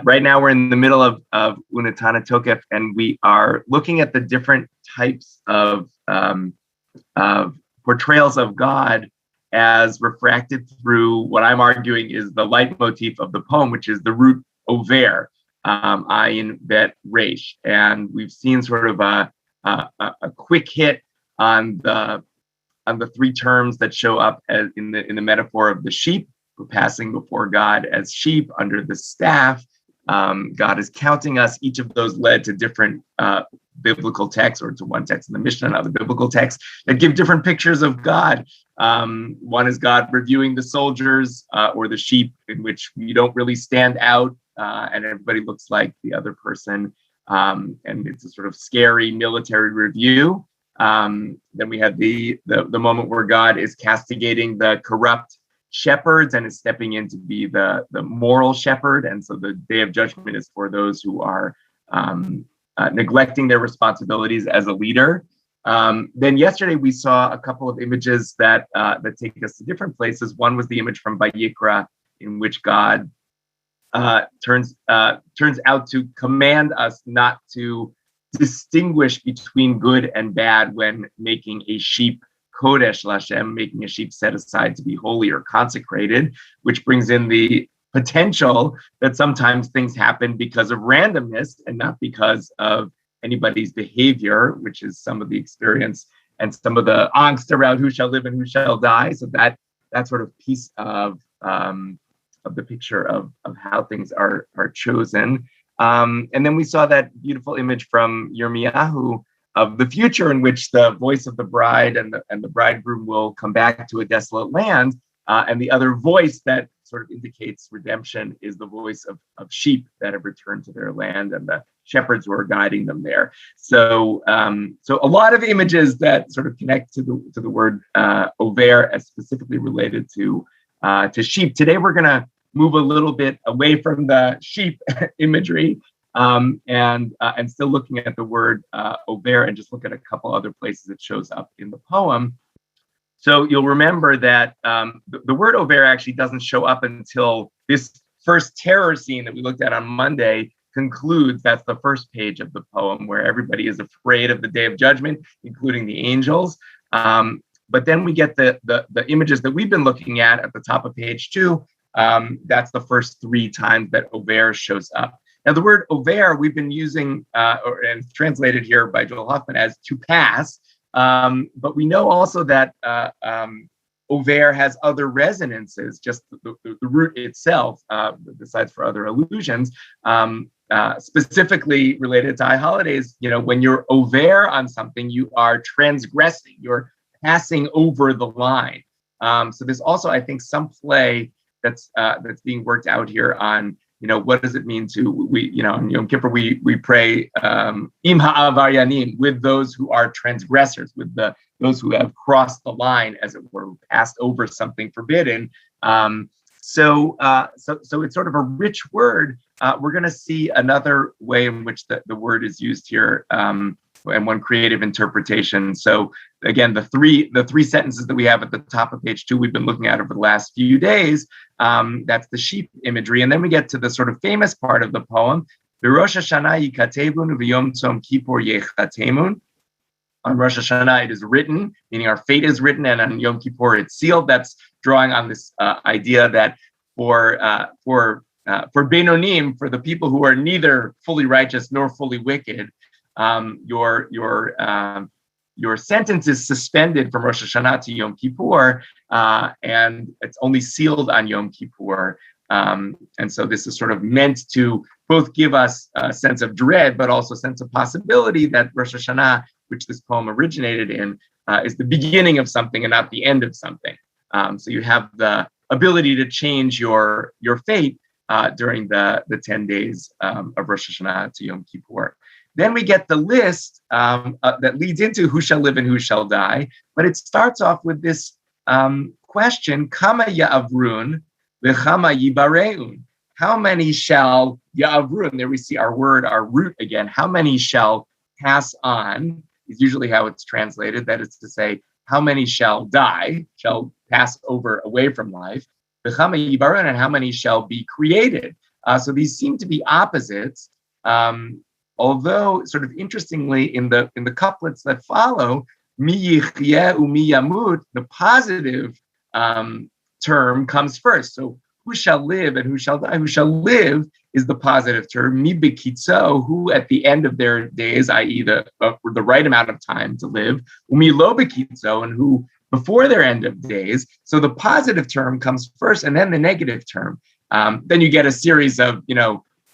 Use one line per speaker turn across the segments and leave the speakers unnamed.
Right now, we're in the middle of Unetaneh Tokef, and we are looking at the different types of portrayals of God as refracted through what I'm arguing is the leitmotif of the poem, which is the root over, ayin bet resh. And we've seen sort of a quick hit on the three terms that show up as in the metaphor of the sheep. We're passing before God as sheep under the staff. God is counting us. Each of those led to different biblical texts, or to one text in the Mishnah and other biblical texts that give different pictures of God. One is God reviewing the soldiers or the sheep, in which you don't really stand out and everybody looks like the other person. And it's a sort of scary military review. Then we have the moment where God is castigating the corrupt shepherds and is stepping in to be the moral shepherd. And so the day of judgment is for those who are neglecting their responsibilities as a leader. Then yesterday we saw a couple of images that take us to different places. One was the image from Vayikra, in which God turns out to command us not to distinguish between good and bad when making a sheep Kodesh Lashem, making a sheep set aside to be holy or consecrated, which brings in the potential that sometimes things happen because of randomness and not because of anybody's behavior, which is some of the experience and some of the angst around who shall live and who shall die. So that sort of piece of the picture of how things are chosen. And then we saw that beautiful image from Yirmiyahu of the future, in which the voice of the bride and the bridegroom will come back to a desolate land, and the other voice that sort of indicates redemption is the voice of sheep that have returned to their land and the shepherds who are guiding them there. So a lot of images that sort of connect to the word over as specifically related to sheep. Today we're going to move a little bit away from the sheep imagery. And still looking at the word over, and just look at a couple other places it shows up in the poem. So you'll remember that the word over actually doesn't show up until this first terror scene that we looked at on Monday concludes. That's the first page of the poem, where everybody is afraid of the day of judgment, including the angels. But then we get the images that we've been looking at the top of page 2. That's the first 3 times that over shows up. Now, the word over we've been using, and translated here by Joel Hoffman as to pass, but we know also that over has other resonances, just the root itself, besides for other allusions, specifically related to high holidays. You know, when you're over on something, you are transgressing, you're passing over the line. So there's also, I think, some play that's being worked out here on, you know, what does it mean to, in Yom Kippur, we pray, im ha'avaryanim, with those who are transgressors, with those who have crossed the line, as it were, passed over something forbidden. So it's sort of a rich word. We're going to see another way in which the word is used here, and one creative interpretation. So again, the three sentences that we have at the top of page 2, we've been looking at over the last few days. That's the sheep imagery. And then we get to the sort of famous part of the poem. Rosh Hashanah yikatebun v'yom tzom kippur yechatemun. On Rosh Hashanah, it is written, meaning our fate is written, and on Yom Kippur, it's sealed. That's drawing on this idea that for Beinonim, for the people who are neither fully righteous nor fully wicked, your sentence is suspended from Rosh Hashanah to Yom Kippur, and it's only sealed on Yom Kippur. And so this is sort of meant to both give us a sense of dread, but also a sense of possibility that Rosh Hashanah, which this poem originated in, is the beginning of something and not the end of something. So you have the ability to change your fate during the 10 days of Rosh Hashanah to Yom Kippur. Then we get the list that leads into who shall live and who shall die. But it starts off with this question, Kama ya'avrun v'chama yibareun. How many shall ya'avrun? There we see our root again. How many shall pass on is usually how it's translated. That is to say, how many shall die, shall pass over away from life. V'chama yibareun, and how many shall be created. So these seem to be opposites. Although, sort of interestingly, in the couplets that follow, mi yichyeh u'mi yamut, the positive term comes first. So who shall live and who shall die? Who shall live is the positive term. Mi bekitzo, who at the end of their days, i.e. the right amount of time to live. Umi lo bekitzo, and who before their end of days. So the positive term comes first, and then the negative term. Then you get a series of,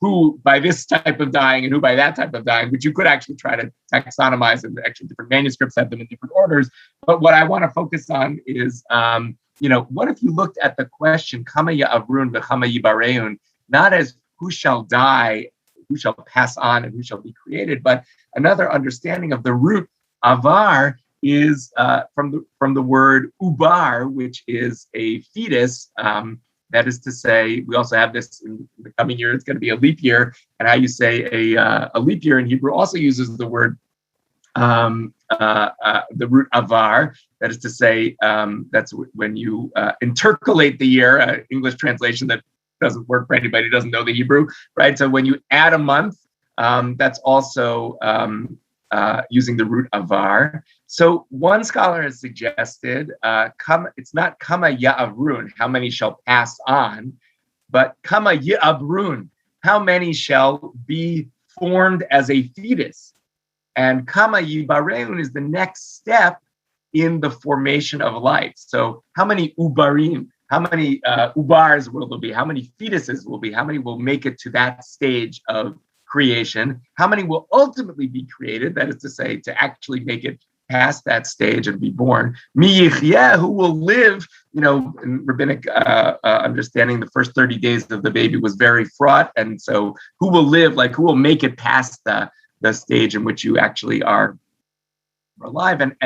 who by this type of dying and who by that type of dying, which you could actually try to taxonomize, and actually different manuscripts have them in different orders. But what I want to focus on is, what if you looked at the question, Kama ya'avrun v'chama yibareun, not as who shall die, who shall pass on, and who shall be created, but another understanding of the root avar is from the word ubar, which is a fetus. That is to say, we also have this in the coming year. It's going to be a leap year, and how you say a leap year in Hebrew also uses the word the root avar. That is to say, that's when you intercalate the year. English translation that doesn't work for anybody who doesn't know the Hebrew, right? So when you add a month, that's also using the root avar. So one scholar has suggested, it's not kama ya'avrun, how many shall pass on, but kama ya'avrun, how many shall be formed as a fetus. And kama yibareun is the next step in the formation of life. So how many ubarim, how many ubars will there be? How many fetuses will be? How many will make it to that stage of creation? How many will ultimately be created? That is to say, to actually make it past that stage and be born. Mi yichyeh, who will live, in rabbinic understanding, the first 30 days of the baby was very fraught. And so who will live, who will make it past the stage in which you actually are alive, and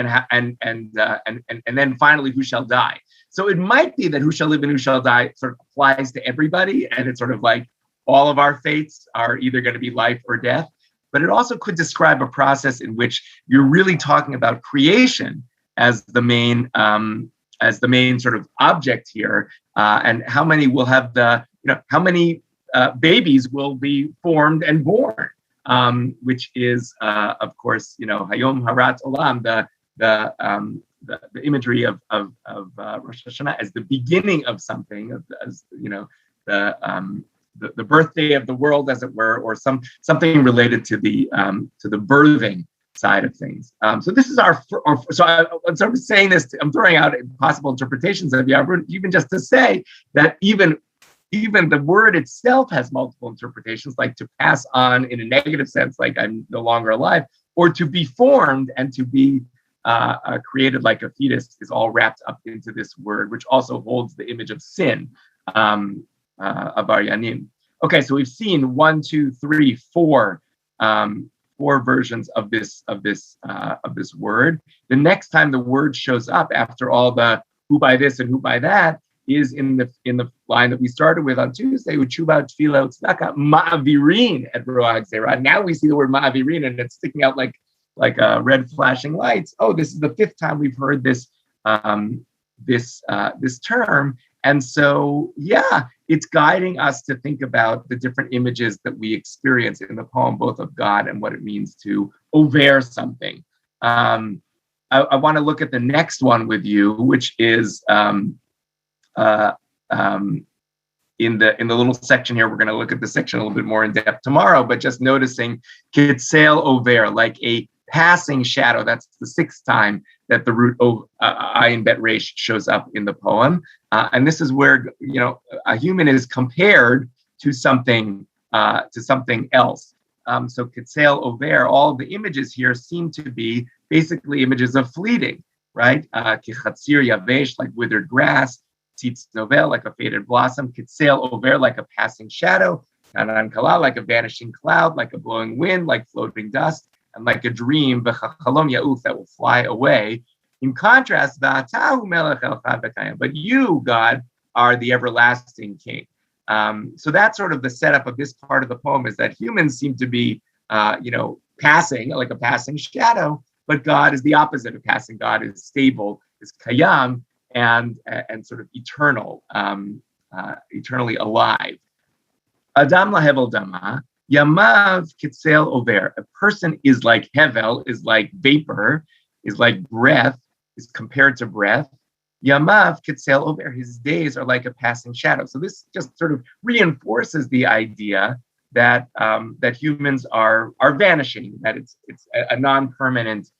then finally who shall die. So it might be that who shall live and who shall die sort of applies to everybody, and it's sort of like all of our fates are either going to be life or death. But it also could describe a process in which you're really talking about creation as the main sort of object here, and how many will have how many babies will be formed and born, which is of course Hayom Harat Olam, the imagery of Rosh Hashanah as the beginning of something, as the birthday of the world, as it were, or something related to the birthing side of things. So this is I'm sort of saying this. I'm throwing out possible interpretations of Yavrun, even just to say that even the word itself has multiple interpretations, like to pass on in a negative sense, like I'm no longer alive, or to be formed and to be created like a fetus, is all wrapped up into this word, which also holds the image of sin. Avaryanim. Okay, so we've seen 1, 2, 3, 4 versions of this word. The next time the word shows up after all the who by this and who by that is in the line that we started with on Tuesday, Uchuba Tfila Tzedakah Ma'avirin et Ro'ah Gzerah. Now we see the word Ma'avirin and it's sticking out like red flashing lights. Oh, this is the 5th time we've heard this term. And so, it's guiding us to think about the different images that we experience in the poem, both of God and what it means to over something. I want to look at the next one with you, which is in the little section here. We're going to look at the section a little bit more in depth tomorrow, but just noticing Kitzel over, like a passing shadow. That's the 6th time that the root ayin bet resh shows up in the poem, and this is where a human is compared to something else. So Kitzel over, all the images here seem to be basically images of fleeting, right? Kichatzir yavesh, like withered grass. Tzitz novel, like a faded blossom. Kitzel over, like a passing shadow. Kanan kala, like a vanishing cloud, like a blowing wind, like floating dust. And like a dream, v'chalom ya'uf, that will fly away. In contrast, v'atahu melech elchad v'kayim, but you, God, are the everlasting King. So that's sort of the setup of this part of the poem, is that humans seem to be, passing, like a passing shadow, but God is the opposite of passing. God is stable, is kayam, and sort of eternal, eternally alive. Adam lahevel dama, yamav kitzel over. A person is like hevel, is like vapor, is like breath, is compared to breath. Yamav kitzel over. His days are like a passing shadow. So this just sort of reinforces the idea that that humans are vanishing, that it's a non-permanent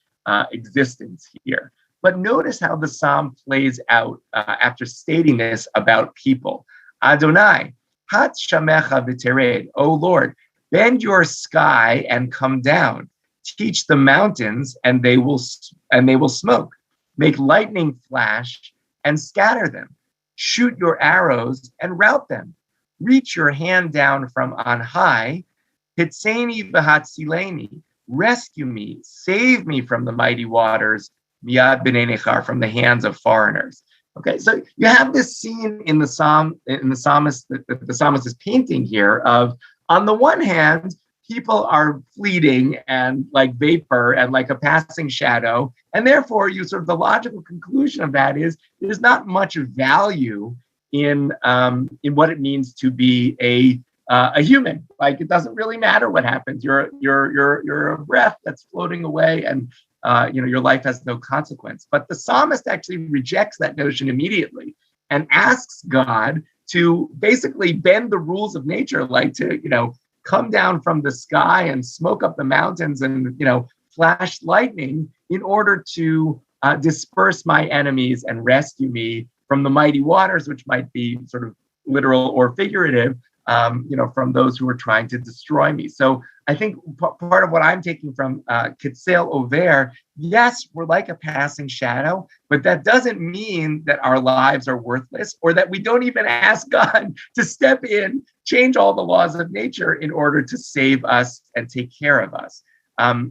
existence here. But notice how the psalm plays out after stating this about people. Adonai, hat shamecha v'tered. O Lord, bend your sky and come down. Teach the mountains, and they will smoke. Make lightning flash and scatter them. Shoot your arrows and rout them. Reach your hand down from on high. Hitseni v'hatzileni. Rescue me, save me from the mighty waters. Miyad b'nei nechar, from the hands of foreigners. Okay, so you have this scene in the psalm, in the psalmist, that the psalmist is painting here of, on the one hand, people are fleeting and like vapor and like a passing shadow, and therefore you sort of, the logical conclusion of that is there's not much value in what it means to be a human. Like, it doesn't really matter what happens. You're a breath that's floating away, and your life has no consequence. But the psalmist actually rejects that notion immediately and asks God to basically bend the rules of nature, like to come down from the sky and smoke up the mountains and flash lightning in order to disperse my enemies and rescue me from the mighty waters, which might be sort of literal or figurative, from those who are trying to destroy me. So I think part of what I'm taking from Kitzel Over, yes, we're like a passing shadow, but that doesn't mean that our lives are worthless, or that we don't even ask God to step in, change all the laws of nature in order to save us and take care of us.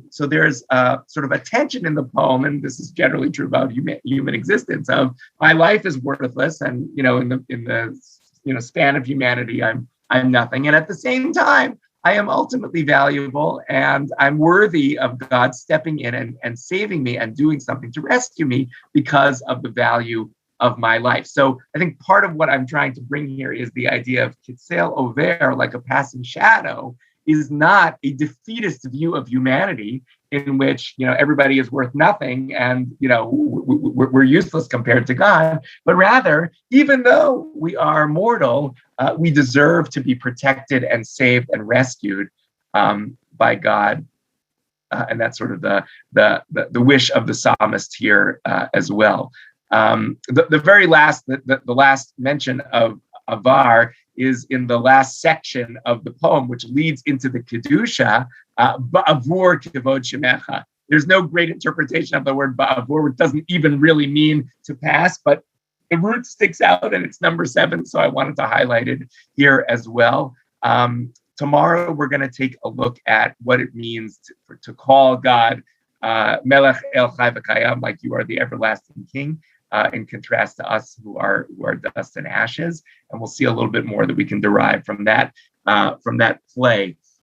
So there's sort of a tension in the poem, and this is generally true about human existence, of my life is worthless, and in the span of humanity, I'm nothing, and at the same time, I am ultimately valuable, and I'm worthy of God stepping in and saving me and doing something to rescue me because of the value of my life. So I think part of what I'm trying to bring here is the idea of Kitzel Over, like a passing shadow, is not a defeatist view of humanity in which everybody is worth nothing and we're useless compared to God, but rather, even though we are mortal, we deserve to be protected and saved and rescued by God, and that's sort of the wish of the psalmist here as well. The very last, the last mention of Avar is in the last section of the poem, which leads into the Kedusha, Ba'avur kivod shemecha. There's no great interpretation of the word Ba'avur, which doesn't even really mean to pass, but the root sticks out, and it's number 7, so I wanted to highlight it here as well. Tomorrow, we're going to take a look at what it means to call God Melech El Chai V'Kayam, like you are the everlasting King, in contrast to us who are dust and ashes. And we'll see a little bit more that we can derive from that play.